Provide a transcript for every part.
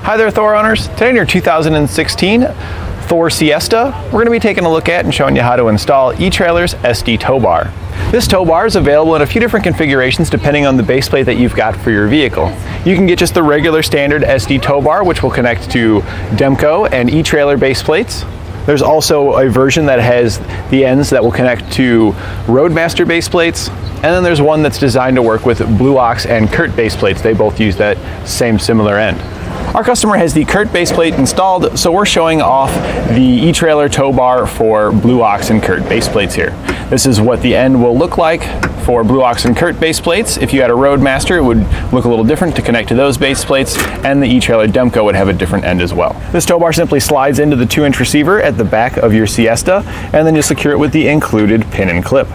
Hi there, Thor owners. Today in your 2016 Thor Siesta, we're going to be taking a look at and showing you how to install eTrailer's SD tow bar. This tow bar is available in a few different configurations depending on the base plate that you've got for your vehicle. You can get just the regular standard SD tow bar, which will connect to Demco and eTrailer base plates. There's also a version that has the ends that will connect to Roadmaster base plates. And then there's one that's designed to work with Blue Ox and Curt base plates. They both use that same similar end. Our customer has the Curt base plate installed, so we're showing off the eTrailer tow bar for Blue Ox and Curt base plates here. This is what the end will look like for Blue Ox and Curt base plates. If you had a Roadmaster, it would look a little different to connect to those base plates, and the eTrailer Demco would have a different end as well. This tow bar simply slides into the 2-inch receiver at the back of your Siesta, and then you secure it with the included pin and clip.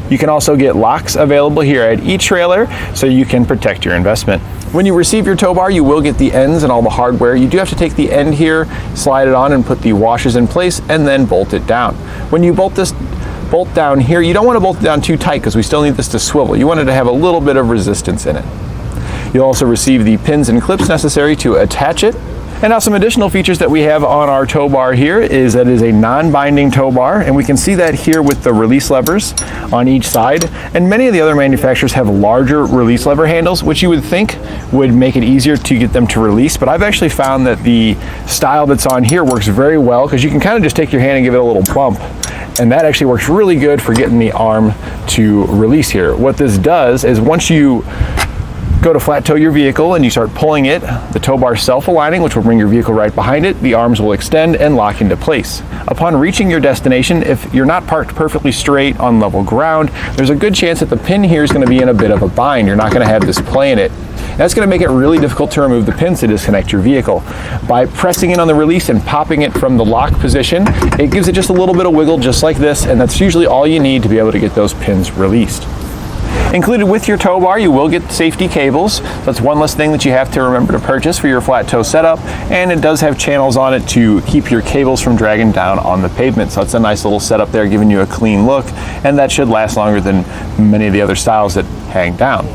You can also get locks available here at eTrailer, so you can protect your investment. When you receive your tow bar, you will get the ends and all the hardware. You do have to take the end here, slide it on, and put the washers in place, and then bolt it down. When you bolt this bolt down here, you don't want to bolt it down too tight because we still need this to swivel. You want it to have a little bit of resistance in it. You'll also receive the pins and clips necessary to attach it. And now some additional features that we have on our tow bar here is that it is a non-binding tow bar, and we can see that here with the release levers on each side. And many of the other manufacturers have larger release lever handles, which you would think would make it easier to get them to release, but I've actually found that the style that's on here works very well because you can kind of just take your hand and give it a little bump, and that actually works really good for getting the arm to release here. What this does is once you go to flat tow your vehicle and you start pulling it, the tow bar is self-aligning, which will bring your vehicle right behind it. The arms will extend and lock into place. Upon reaching your destination, if you're not parked perfectly straight on level ground, there's a good chance that the pin here is going to be in a bit of a bind. You're not going to have this play in it. That's going to make it really difficult to remove the pins to disconnect your vehicle. By pressing in on the release and popping it from the lock position, it gives it just a little bit of wiggle just like this, and that's usually all you need to be able to get those pins released. Included with your tow bar, you will get safety cables. That's one less thing that you have to remember to purchase for your flat tow setup, and it does have channels on it to keep your cables from dragging down on the pavement. So it's a nice little setup there, giving you a clean look, and that should last longer than many of the other styles that hang down.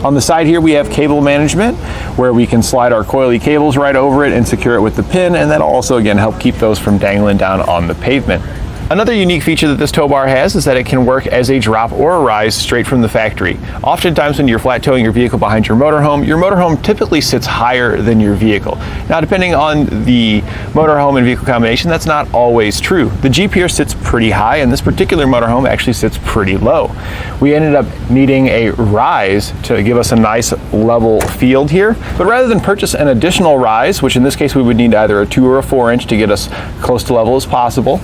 On the side here, we have cable management, where we can slide our coily cables right over it and secure it with the pin, and that'll also, again, help keep those from dangling down on the pavement. Another unique feature that this tow bar has is that it can work as a drop or a rise straight from the factory. Oftentimes when you're flat towing your vehicle behind your motorhome typically sits higher than your vehicle. Now, depending on the motorhome and vehicle combination, that's not always true. The Jeep here sits pretty high, and this particular motorhome actually sits pretty low. We ended up needing a rise to give us a nice level field here, but rather than purchase an additional rise, which in this case we would need either a 2 or a 4-inch to get us close to level as possible,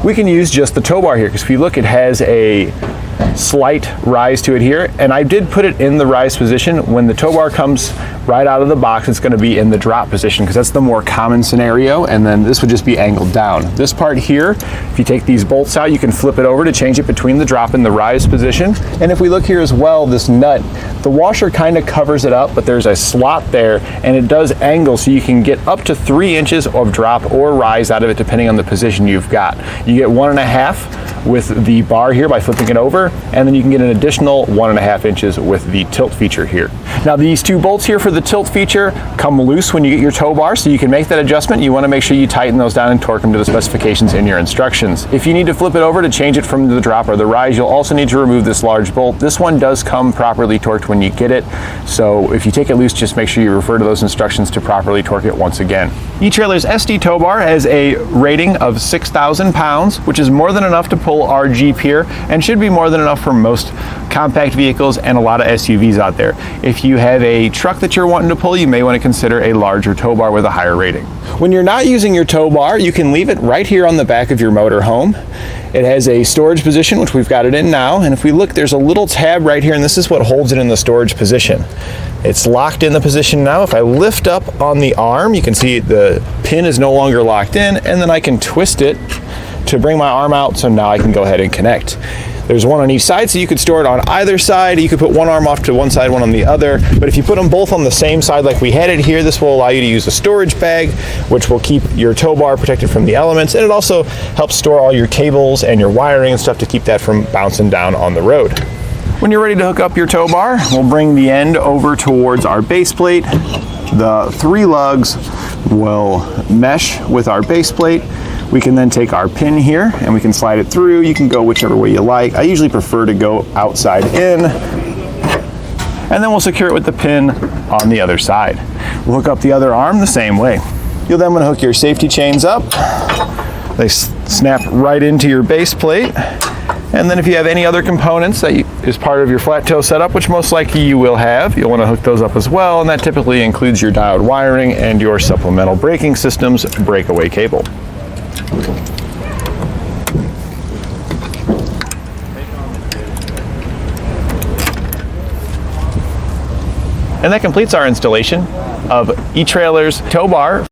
we can use just the tow bar here, because if you look, it has a slight rise to it here, and I did put it in the rise position. When the tow bar comes right out of the box, it's going to be in the drop position because that's the more common scenario, and then this would just be angled down. This part here, if you take these bolts out, you can flip it over to change it between the drop and the rise position. And if we look here as well, this nut, the washer kind of covers it up, but there's a slot there, and it does angle, so you can get up to 3 inches of drop or rise out of it depending on the position you've got. You get 1.5 with the bar here by flipping it over, and then you can get an additional 1.5 inches with the tilt feature here. Now, these 2 bolts here for the tilt feature come loose when you get your tow bar, so you can make that adjustment. You want to make sure you tighten those down and torque them to the specifications in your instructions. If you need to flip it over to change it from the drop or the rise, you'll also need to remove this large bolt. This one does come properly torqued when you get it, so if you take it loose, just make sure you refer to those instructions to properly torque it once again. eTrailer's SD tow bar has a rating of 6,000 pounds, which is more than enough to pull our Jeep here, and should be more than enough for most compact vehicles and a lot of SUVs out there. If you have a truck that you're wanting to pull, you may want to consider a larger tow bar with a higher rating. When you're not using your tow bar, you can leave it right here on the back of your motorhome. It has a storage position, which we've got it in now, and if we look, there's a little tab right here, and this is what holds it in the storage position. It's locked in the position now. If I lift up on the arm, you can see the pin is no longer locked in, and then I can twist it to bring my arm out, so now I can go ahead and connect. There's one on each side, so you could store it on either side. You could put one arm off to one side, one on the other. But if you put them both on the same side like we had it here, this will allow you to use a storage bag, which will keep your tow bar protected from the elements. And it also helps store all your cables and your wiring and stuff to keep that from bouncing down on the road. When you're ready to hook up your tow bar, we'll bring the end over towards our base plate. The 3 lugs will mesh with our base plate. We can then take our pin here and we can slide it through. You can go whichever way you like. I usually prefer to go outside in. And then we'll secure it with the pin on the other side. We'll hook up the other arm the same way. You'll then want to hook your safety chains up. They snap right into your base plate. And then if you have any other components that is part of your flat tow setup, which most likely you will have, you'll want to hook those up as well. And that typically includes your diode wiring and your supplemental braking system's breakaway cable. And that completes our installation of eTrailer's tow bar